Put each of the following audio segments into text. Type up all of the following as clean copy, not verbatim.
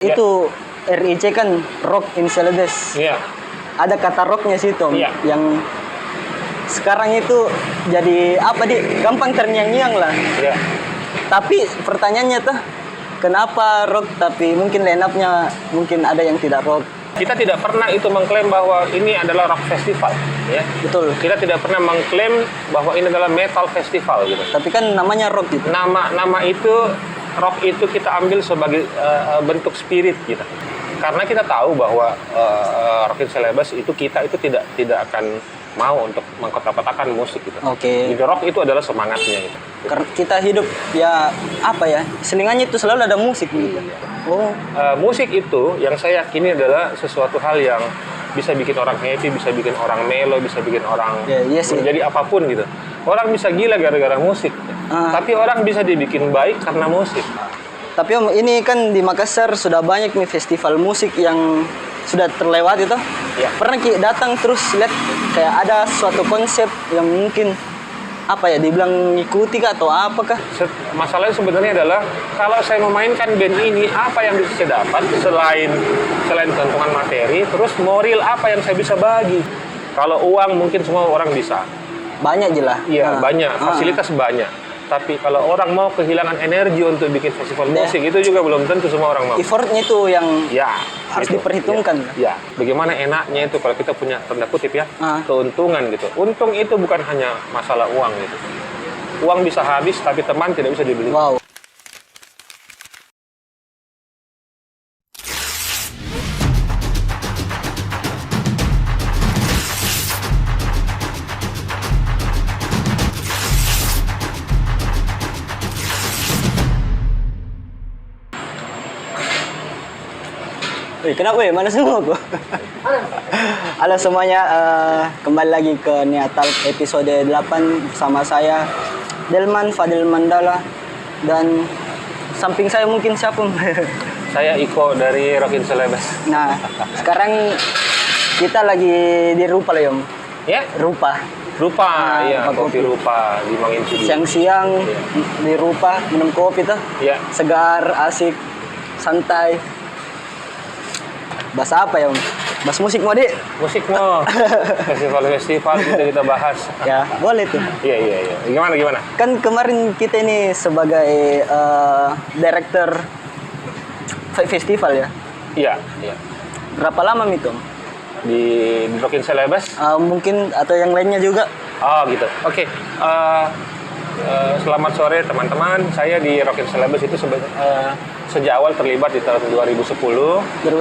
Itu RIC kan rock in Celebes. Iya. Ada kata rocknya sih Tom. Iya. Yang sekarang itu jadi apa gampang terngiang-ngiang lah. Iya. Tapi pertanyaannya tuh kenapa rock tapi mungkin line up-nya mungkin ada yang tidak rock. Kita tidak pernah itu mengklaim bahwa ini adalah rock festival, ya. Betul. Kita tidak pernah mengklaim bahwa ini adalah metal festival gitu. Tapi kan namanya rock gitu. Nama itu rock itu kita ambil sebagai bentuk spirit kita. Karena kita tahu bahwa Rock in Celebes itu kita itu tidak akan mau untuk mengkotak-kotakan musik gitu. Oke. Jadi rock itu adalah semangatnya gitu. Karena kita hidup ya apa ya? Selingannya itu selalu ada musik gitu. Oh. Musik itu yang saya yakini adalah sesuatu hal yang bisa bikin orang happy, bisa bikin orang melo, bisa bikin orang menjadi apapun gitu. Orang bisa gila gara-gara musik. Tapi orang bisa dibikin baik karena musik. Tapi Om, ini kan di Makassar sudah banyak nih festival musik yang sudah terlewati toh. Ya. Pernah datang terus lihat kayak ada suatu konsep yang mungkin apa ya dibilang ngikuti kah atau apakah? Masalahnya sebenarnya adalah kalau saya memainkan band ini apa yang bisa saya dapat selain keuntungan materi, terus moral apa yang saya bisa bagi. Kalau uang mungkin semua orang bisa. Banyak jelas. Iya, banyak, fasilitas banyak. Tapi kalau orang mau kehilangan energi untuk bikin festival musik, itu juga belum tentu semua orang mau. Effortnya itu yang harus itu, diperhitungkan. Ya. Bagaimana enaknya itu kalau kita punya tanda kutip ya, keuntungan gitu. Untung itu bukan hanya masalah uang gitu. Uang bisa habis, tapi teman tidak bisa dibeli. Wow. Kenapa ya? Mana semua kok? Halo semuanya, kembali lagi ke Niatal episode 8 bersama saya Delman Fadil Mandala dan samping saya mungkin siapa? Saya Iko dari Rock in Celebes. Nah, sekarang kita lagi di Rupa lah, Om. Ya? Rupa, ya, kopi Rupa di Mangin Cidi. Siang-siang di Rupa minum kopi tuh. Ya. Segar, asik, santai. Bahas apa ya, Om? Bahas musik mau, Dik? Musik mau. Festival kita bahas. Ya, boleh tuh. Iya. Gimana? Kan kemarin kita ini sebagai director festival ya? Iya. Berapa lama itu, Om? Di Rock in Celebes? Mungkin atau yang lainnya juga? Oh gitu. Oke. Selamat sore teman-teman. Saya di Rock in Celebes itu sejak awal terlibat di tahun 2010.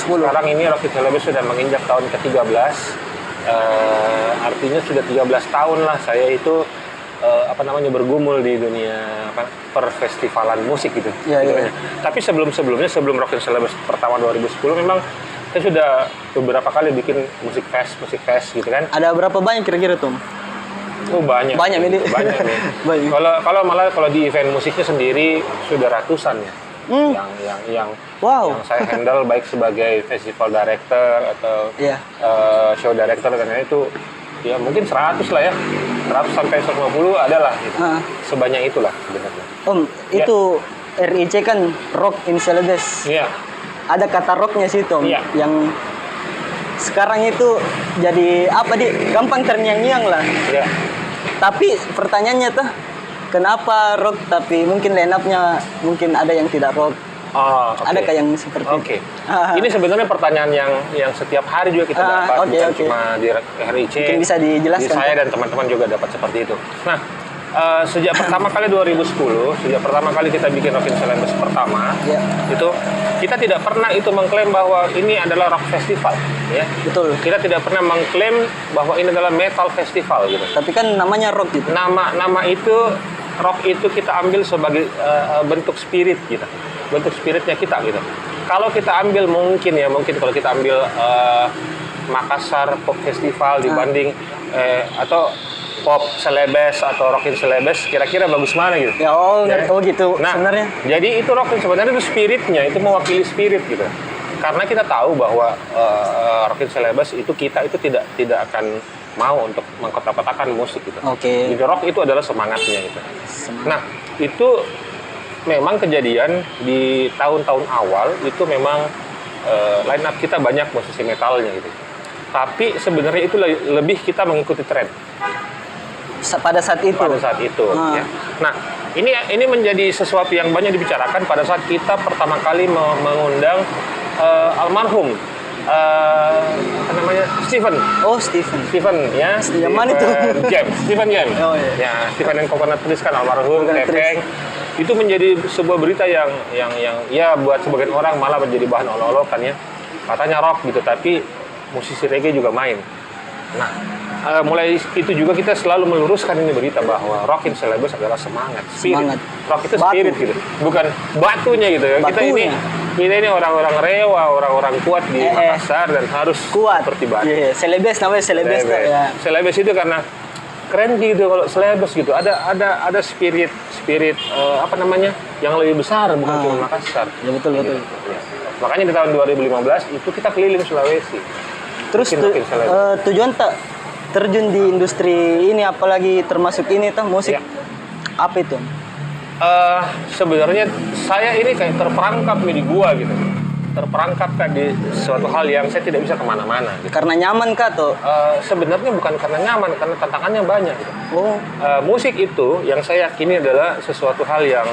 Sekarang ini Rock in Celebes sudah menginjak tahun ke-13. Artinya sudah 13 tahun lah saya itu bergumul di dunia perfestivalan musik gitu. Iya. Tapi sebelum Rock in Celebes pertama 2010 memang saya sudah beberapa kali bikin musik fest gitu kan. Ada berapa banyak kira-kira tuh? Oh, banyak ini. Banyak nih. Kalau di event musiknya sendiri sudah ratusan ya. Yang saya handle baik sebagai festival director atau show director dan itu ya mungkin 100 lah ya. 100 sampai 150 adalah gitu. Sebanyak itulah sebenarnya. Om, itu RIC kan rock in Celebes. Iya. Ada kata rocknya sih Tom. Iya. Yang sekarang itu jadi apa gampang terngiang-ngiang lah. Iya. Tapi pertanyaannya tuh kenapa rock tapi mungkin line up-nya mungkin ada yang tidak rock. Okay. Adakah yang seperti itu? Ini sebenarnya pertanyaan yang setiap hari juga kita dapat, bukan cuma di RIC. Mungkin bisa dijelaskan. Saya dan teman-teman juga dapat seperti itu. Nah, sejak pertama kali 2010, sejak pertama kali kita bikin Rock in Celebes pertama, itu kita tidak pernah itu mengklaim bahwa ini adalah rock festival, ya. Betul. Kita tidak pernah mengklaim bahwa ini adalah metal festival gitu. Tapi kan namanya rock gitu. Nama itu rock itu kita ambil sebagai bentuk spirit kita. Bentuk spiritnya kita gitu. Kalau kita ambil mungkin kalau kita ambil Makassar Pop Festival dibanding atau Pop Celebes atau Rock in Celebes, kira-kira bagus mana gitu? Ya, gitu. Nah, sebenarnya. Jadi itu rock sebenarnya itu spiritnya, itu mewakili spirit gitu. Karena kita tahu bahwa Rock in Celebes itu kita itu tidak akan mau untuk mengkotak-kotakan musik gitu. Oke. Jadi rock itu adalah semangatnya gitu. Nah, itu memang kejadian di tahun-tahun awal itu memang line up kita banyak musisi metalnya gitu. Tapi sebenarnya itu lebih kita mengikuti tren. Pada saat itu. Ya. Nah, ini menjadi sesuatu yang banyak dibicarakan pada saat kita pertama kali mengundang almarhum apa namanya, Stephen ya. Yang mana itu? Stephen James. Oh, iya. Ya, Stephen and Coconut Trees kan almarhum, Tepeng. Itu menjadi sebuah berita yang ya buat sebagian orang malah menjadi bahan olok-olokan ya. Katanya rock gitu, tapi musisi reggae juga main. Nah, mulai itu juga kita selalu meluruskan ini berita bahwa Rock in Celebes adalah semangat. Rock itu spirit gitu, bukan batunya gitu ya. Kita ini orang-orang rewa, orang-orang kuat di Makassar dan harus kuat seperti batu. Celebes namanya Celebes. Ya. Celebes itu karena keren gitu kalau Celebes gitu. Ada spirit apa namanya yang lebih besar, bukan cuma Makassar. Ya betul. Ya. Makanya di tahun 2015 itu kita keliling Sulawesi. Terus tujuan tak terjun di industri ini, apalagi termasuk ini tuh musik. Ya. Apa itu? Sebenarnya saya ini kayak terperangkap nih di gua gitu. Terperangkap kan di suatu hal yang saya tidak bisa kemana-mana. Gitu. Karena nyaman kah tuh? Sebenarnya bukan karena nyaman, karena tantangannya banyak. Gitu. Musik itu yang saya yakini adalah sesuatu hal yang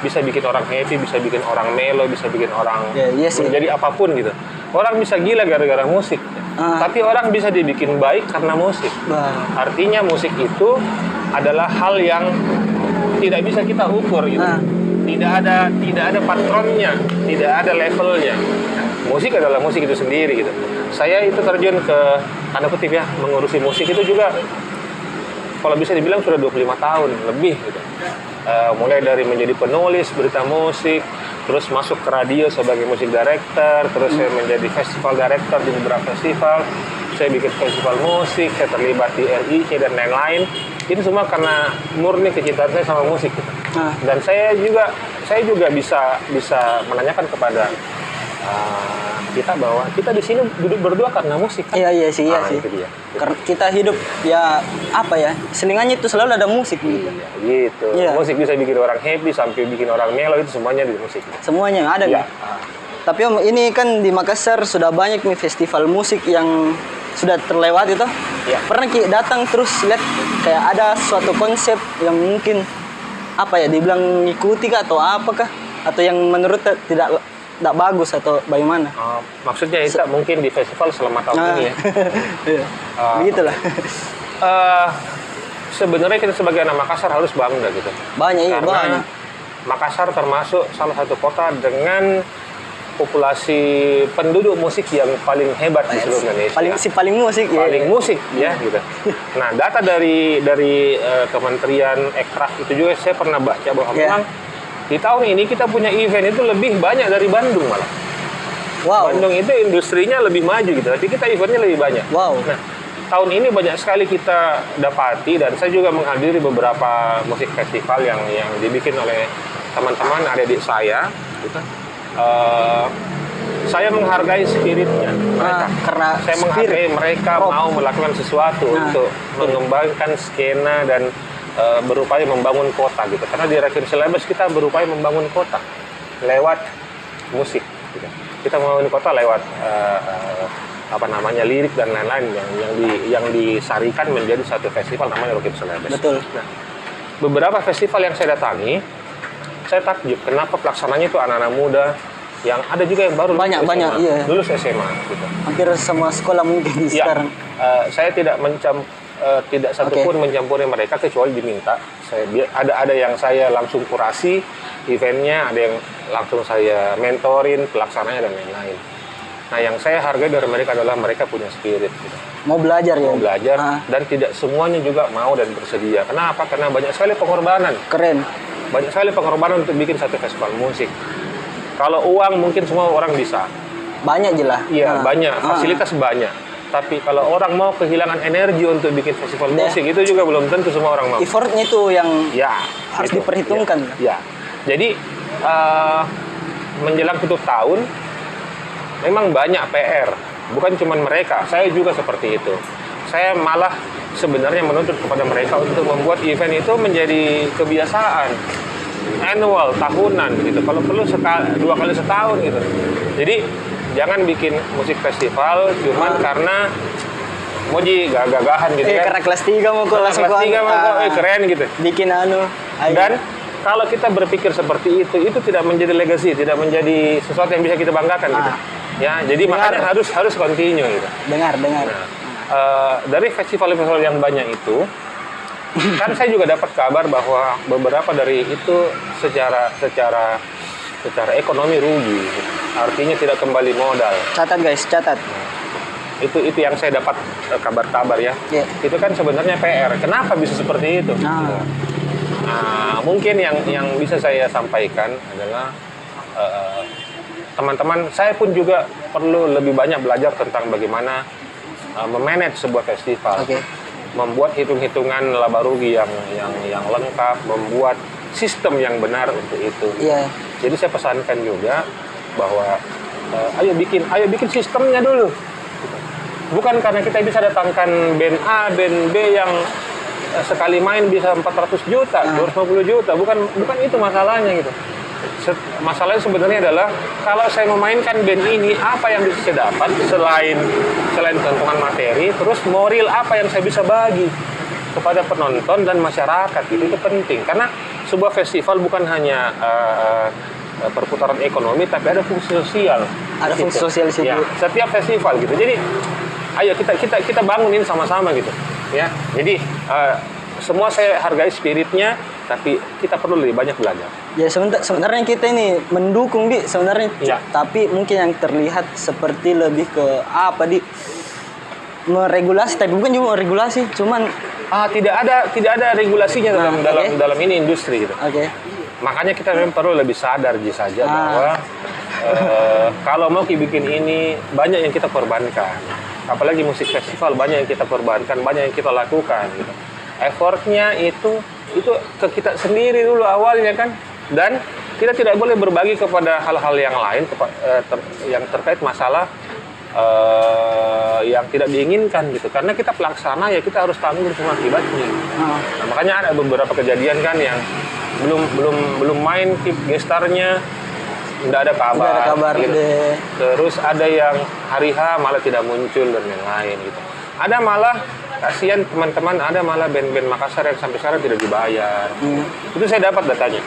bisa bikin orang happy, bisa bikin orang melo, bisa bikin orang menjadi apapun gitu. Orang bisa gila gara-gara musik. Tapi orang bisa dibikin baik karena musik. Artinya musik itu adalah hal yang tidak bisa kita ukur gitu. Tidak ada patronnya, tidak ada levelnya. Musik adalah musik itu sendiri gitu. Saya itu terjun ke tanda kutip ya, mengurusi musik itu juga kalau bisa dibilang sudah 25 tahun lebih gitu. Mulai dari menjadi penulis berita musik, terus masuk ke radio sebagai musik director, terus saya menjadi festival director di beberapa festival, saya bikin festival musik, saya terlibat di RIC dan lain-lain. Ini semua karena murni kecintaan saya sama musik gitu. Dan saya juga bisa menanyakan kepada kita bahwa kita di sini duduk berdua karena musik kan? Iya sih. Itu dia. Karena kita hidup ya apa ya, selingannya itu selalu ada musik gitu. Gitu. Iya. Musik bisa bikin orang happy sampai bikin orang melo, itu semuanya di musik. Semuanya ada nih. Tapi Om, ini kan di Makassar sudah banyak nih festival musik yang sudah terlewat itu. Ya. Pernah datang terus lihat kayak ada suatu konsep yang mungkin apa ya, dibilang ngikuti kah atau apakah, atau yang menurut tidak bagus atau bagaimana? Maksudnya itu mungkin di festival selama tahun ini ya. Begitulah. Sebenarnya kita sebagai anak Makassar harus bangga gitu. Karena Makassar termasuk salah satu kota dengan populasi penduduk musik yang paling hebat di seluruh Indonesia. Paling musik ya gitu. Nah, data dari Kementerian Ekraf itu juga saya pernah baca bahwa memang di tahun ini kita punya event itu lebih banyak dari Bandung malah. Bandung itu industrinya lebih maju gitu, tapi kita eventnya lebih banyak. Nah, tahun ini banyak sekali kita dapati, dan saya juga menghadiri beberapa musik festival yang dibikin oleh teman-teman adik-adik saya gitu. Saya menghargai spiritnya mereka, karena saya menghargai mereka mau melakukan sesuatu untuk mengembangkan skena dan berupaya membangun kota gitu. Karena di Rock in Celebes kita berupaya membangun kota lewat musik gitu. Kita membangun kota lewat lirik dan lain-lain yang disarikan menjadi satu festival namanya Rock in Celebes. Betul. Nah, beberapa festival yang saya datangi, saya takjub kenapa pelaksananya itu anak-anak muda, yang ada juga yang baru lulus SMA gitu. Hampir semua sekolah mungkin sekarang. Saya tidak satupun mencampuri mereka kecuali diminta. Ada yang saya langsung kurasi eventnya, ada yang langsung saya mentorin pelaksananya dan lain-lain. Nah, yang saya hargai dari mereka adalah mereka punya spirit gitu. Mau belajar dan tidak semuanya juga mau dan bersedia. Kenapa? Karena banyak sekali pengorbanan. Keren. Banyak sekali pengorbanan untuk bikin satu festival musik. Kalau uang mungkin semua orang bisa. Banyak jelas. Iya, banyak. Fasilitas banyak. Tapi kalau orang mau kehilangan energi untuk bikin festival musik, itu juga belum tentu semua orang mau. Effortnya itu yang harus diperhitungkan. Ya. Jadi menjelang tutup tahun, memang banyak PR. Bukan cuma mereka, saya juga seperti itu. Saya malah sebenarnya menuntut kepada mereka untuk membuat event itu menjadi kebiasaan. Annual, tahunan gitu. Kalau perlu 2 kali setahun gitu. Jadi jangan bikin musik festival cuman karena mau gagah-gagahan gitu kan. Karena kelas 3 mau kok langsung kelas 3 mau kok keren gitu. Bikin Dan kalau kita berpikir seperti itu tidak menjadi legacy, tidak menjadi sesuatu yang bisa kita banggakan gitu. Ya, jadi makanya harus continue gitu. Dengar. Nah, dari festival-festival yang banyak itu kan saya juga dapat kabar bahwa beberapa dari itu secara ekonomi rugi. Artinya tidak kembali modal. Catat guys, catat. Itu yang saya dapat kabar-kabar ya. Itu kan sebenarnya PR. Kenapa bisa seperti itu? Nah, mungkin yang bisa saya sampaikan adalah teman-teman, saya pun juga perlu lebih banyak belajar tentang bagaimana memanage sebuah festival, membuat hitung-hitungan laba rugi yang lengkap, membuat sistem yang benar untuk itu. Jadi saya pesankan juga bahwa ayo bikin sistemnya dulu. Bukan karena kita bisa datangkan band A, band B yang sekali main bisa 400 juta, 250 juta, bukan itu masalahnya gitu. Masalahnya sebenarnya adalah kalau saya memainkan band ini, apa yang bisa saya dapat selain keuntungan materi, terus moral apa yang saya bisa bagi kepada penonton dan masyarakat, itu penting. Karena sebuah festival bukan hanya perputaran ekonomi, tapi ada fungsi sosial. Ada fungsi sosial sih. Ya, setiap festival gitu. Jadi ayo kita bangunin sama-sama gitu. Ya, jadi semua saya hargai spiritnya, tapi kita perlu lebih banyak belajar. Ya sebenarnya kita ini mendukung sebenarnya, tapi mungkin yang terlihat seperti lebih ke meregulasi, tapi bukan juga regulasi, cuman tidak ada regulasinya dalam ini industri gitu. Makanya kita memang perlu lebih sadar saja bahwa kalau mau bikin ini banyak yang kita korbankan. Apalagi musik festival banyak yang kita korbankan, banyak yang kita lakukan gitu. Effortnya itu ke kita sendiri dulu awalnya kan, dan kita tidak boleh berbagi kepada hal-hal yang lain yang terkait masalah yang tidak diinginkan gitu, karena kita pelaksana ya kita harus tanggung semua akibatnya. Nah, makanya ada beberapa kejadian kan yang belum main gestarnya tidak ada kabar gitu. Terus ada yang hari H malah tidak muncul dan yang lain gitu. Ada malah kasihan teman-teman, ada malah band-band Makassar yang sampai sekarang tidak dibayar. Itu saya dapat datanya.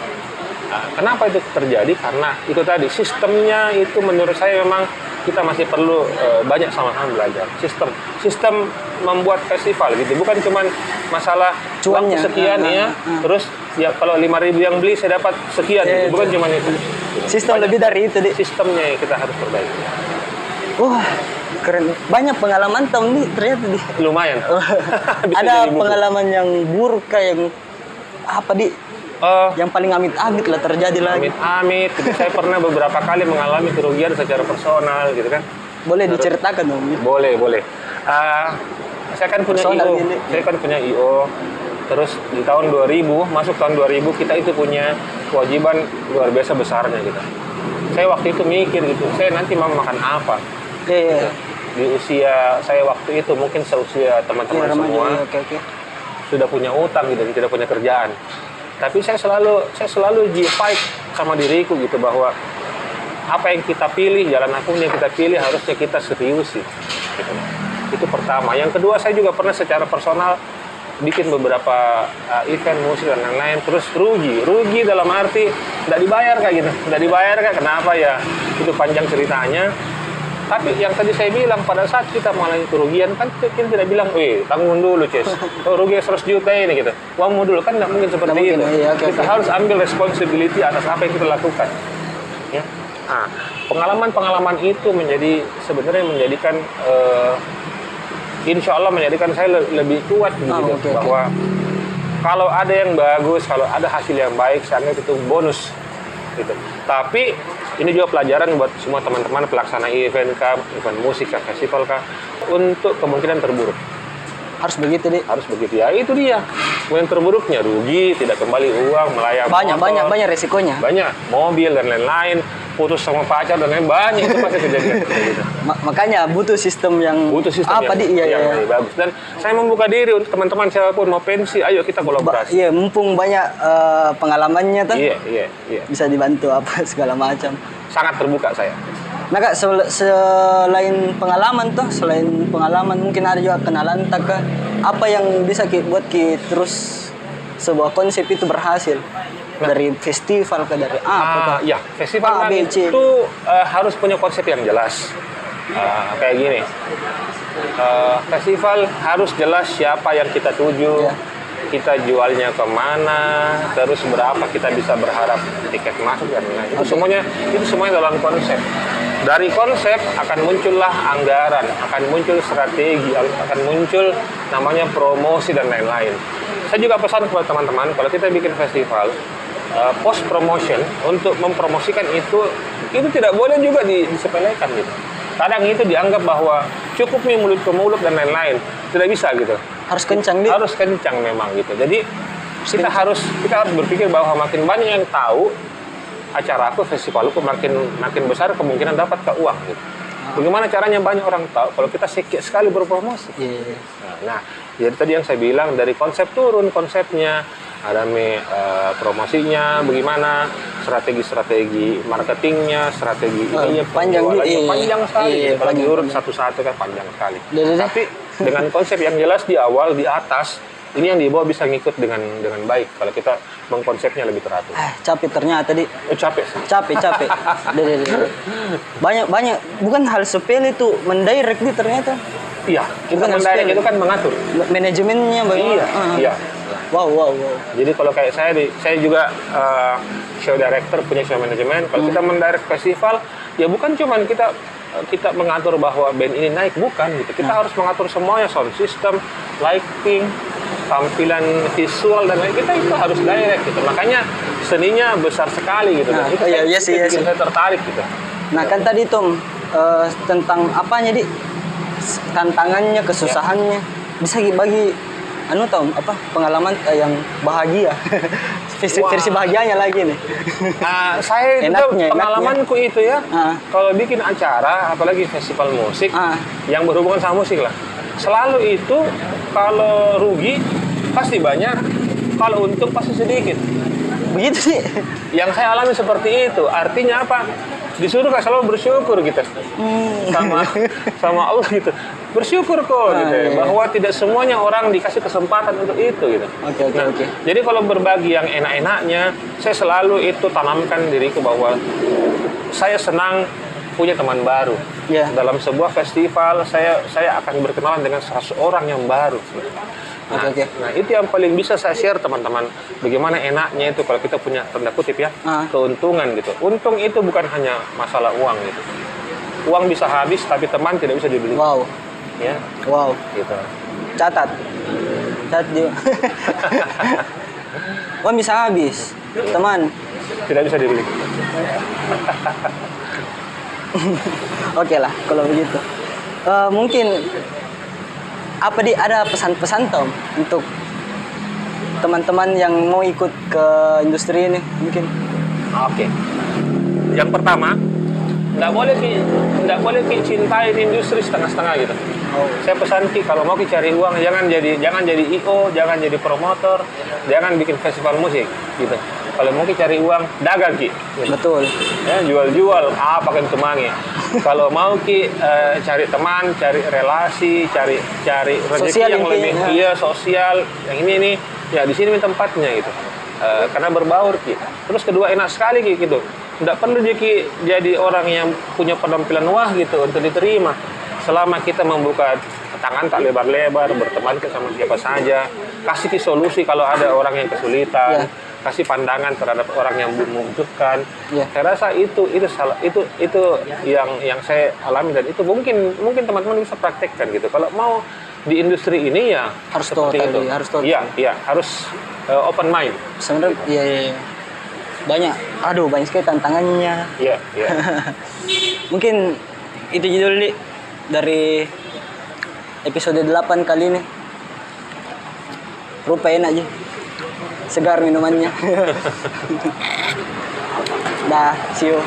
Nah, kenapa itu terjadi? Karena itu tadi sistemnya itu menurut saya memang kita masih perlu banyak sama-sama belajar. Sistem membuat festival gitu, bukan cuma masalah cuannya sekian terus ya kalau 5.000 yang beli saya dapat sekian gitu. Bukan cuma itu. Sistem lebih dari itu, sistemnya yang kita harus perbaiki. Wah, keren. Banyak pengalaman tahun ini ternyata lumayan. Ada pengalaman yang buruk kayak yang paling amit-amit lah terjadi lagi. Amit-amit. Saya pernah beberapa kali mengalami kerugian secara personal gitu kan. Boleh diceritakan dong? Boleh. Saya kan punya IO. Terus di tahun 2000, masuk tahun 2000 kita itu punya kewajiban luar biasa besarnya gitu. Saya waktu itu mikir gitu, saya nanti mau makan apa? Di usia saya waktu itu mungkin seusia teman-teman semua sudah punya utang gitu, tidak punya kerjaan. Tapi saya selalu fight sama diriku gitu bahwa apa yang kita pilih, jalan apa yang kita pilih harusnya kita serius sih. Gitu. Itu pertama. Yang kedua, saya juga pernah secara personal bikin beberapa event musik dan lain-lain, terus rugi dalam arti tidak dibayar kenapa ya, itu panjang ceritanya. Tapi yang tadi saya bilang, pada saat kita mengalami kerugian kan kita tidak bilang, tanggung dulu rugi 100 juta ini gitu, uangmu dulu, kan nggak mungkin seperti itu. Kita harus ambil responsibility atas apa yang kita lakukan ya. Nah, pengalaman itu menjadikan insya Allah menjadikan saya lebih kuat gitu, bahwa kalau ada yang bagus, kalau ada hasil yang baik, saya anggap itu bonus gitu. Tapi ini juga pelajaran buat semua teman-teman pelaksana event musik festival untuk kemungkinan terburuk. Harus begitu ya, itu dia. Kemudian terburuknya rugi, tidak kembali uang, melayang banyak resikonya. Banyak mobil dan lain-lain, putus sama pacar dan lain banyak itu pasti kejadian gitu. Makanya butuh sistem yang lebih bagus. Dan saya membuka diri untuk teman-teman siapapun mau pensi, ayo kita kolaborasi. Mumpung banyak pengalamannya tuh. Iya. Bisa dibantu apa segala macam. Sangat terbuka saya. Nah Kak, selain pengalaman mungkin ada juga kenalan tak Kak? Apa yang bisa buat terus sebuah konsep itu berhasil? Dari festival ke dari apa? Ya, festival itu harus punya konsep yang jelas. Kayak gini, festival harus jelas siapa yang kita tuju, kita jualnya kemana, terus berapa kita bisa berharap tiket masuk dan lain-lain. Itu semuanya dalam konsep. Dari konsep akan muncullah anggaran, akan muncul strategi, akan muncul namanya promosi dan lain-lain. Saya juga pesan kepada teman-teman, kalau kita bikin festival, post promotion untuk mempromosikan itu tidak boleh juga disepelekan gitu. Kadang itu dianggap bahwa cukup nih mulut ke mulut dan lain-lain, tidak bisa gitu. Harus kencang nih. Harus kencang memang gitu. Jadi kita harus berpikir bahwa makin banyak yang tahu acara aku, festival aku, makin besar kemungkinan dapat ke uang gitu. Bagaimana caranya banyak orang tahu kalau kita sedikit sekali berpromosi. Nah, jadi tadi yang saya bilang dari konsep turun konsepnya, ada promosinya, bagaimana strategi marketingnya, strategi ininya, panjang sekali. Kalau diurut satu-satu kan panjang sekali. Tapi dengan konsep yang jelas di awal, di atas, ini yang dibawa bisa ngikut dengan baik kalau kita mengkonsepnya lebih teratur. Capek ternyata capek. Banyak bukan hal sepele itu mendirect ternyata. Iya, kita mendirect itu kan mengatur manajemennya bagaimana. Iya. Wow. Jadi kalau kayak saya juga show director, punya show manajemen. Kalau kita mendirect festival, ya bukan cuman kita mengatur bahwa band ini naik, bukan gitu. Kita harus mengatur semuanya, sound system, lighting, tampilan visual dan lain, kita itu harus direct gitu. Makanya seninya besar sekali gitu. Itu bikin saya tertarik gitu. Nah kan tadi Tom tentang apanya tantangannya, kesusahannya, bisa bagi pengalaman yang bahagia. Versi bahagianya lagi nih. Saya itu pengalamanku itu ya, kalau bikin acara apalagi festival musik yang berhubungan sama musik lah, selalu itu kalau rugi pasti banyak, kalau untung pasti sedikit. Begitu sih. Yang saya alami seperti itu. Artinya apa? Disuruh nggak selalu bersyukur gitu sama Allah gitu. Bersyukur kok gitu ya. Bahwa tidak semuanya orang dikasih kesempatan untuk itu gitu. Oke. Jadi kalau berbagi yang enak-enaknya, saya selalu itu tanamkan diriku bahwa saya senang punya teman baru. Dalam sebuah festival saya akan berkenalan dengan 100 orang yang baru. Nah, itu yang paling bisa saya share teman-teman. Bagaimana enaknya itu kalau kita punya tanda kutip ya, keuntungan gitu. Untung itu bukan hanya masalah uang gitu. Uang bisa habis tapi teman tidak bisa dibeli. Wow. Ya. Wow. Gitu. Catat juga. Uang bisa habis, teman tidak bisa dibeli. Oke lah kalau begitu. Mungkin ada pesan-pesan Tom untuk teman-teman yang mau ikut ke industri ini mungkin? Oke. Yang pertama, nggak boleh cintain industri setengah-setengah gitu. Saya pesan kalau mau cari uang jangan jadi IO, jangan jadi promotor, jangan bikin festival musik gitu. Kalau mau cari uang dagang Ki. Betul. Ya, jual apa kan temannya. Kalau mau cari teman, cari relasi, cari rezeki yang lebih sosial. Yang ini ya di sini tempatnya gitu. Karena berbaur Ki. Terus kedua enak sekali Ki gitu. Nggak perlu jadi orang yang punya penampilan wah gitu untuk diterima. Selama kita membuka tangan tak lebar-lebar, berteman sama siapa saja, kasih solusi kalau ada orang yang kesulitan. Kasih pandangan terhadap orang yang membutuhkan. Saya rasa itu yang saya alami dan itu mungkin teman-teman bisa praktekkan gitu. Kalau mau di industri ini ya harus seperti itu. Harus open mind. Sebenarnya banyak sekali tantangannya. Iya. Mungkin itu judul dari episode 8 kali ini. Rupain aja. Segar minumannya. Dah, see you.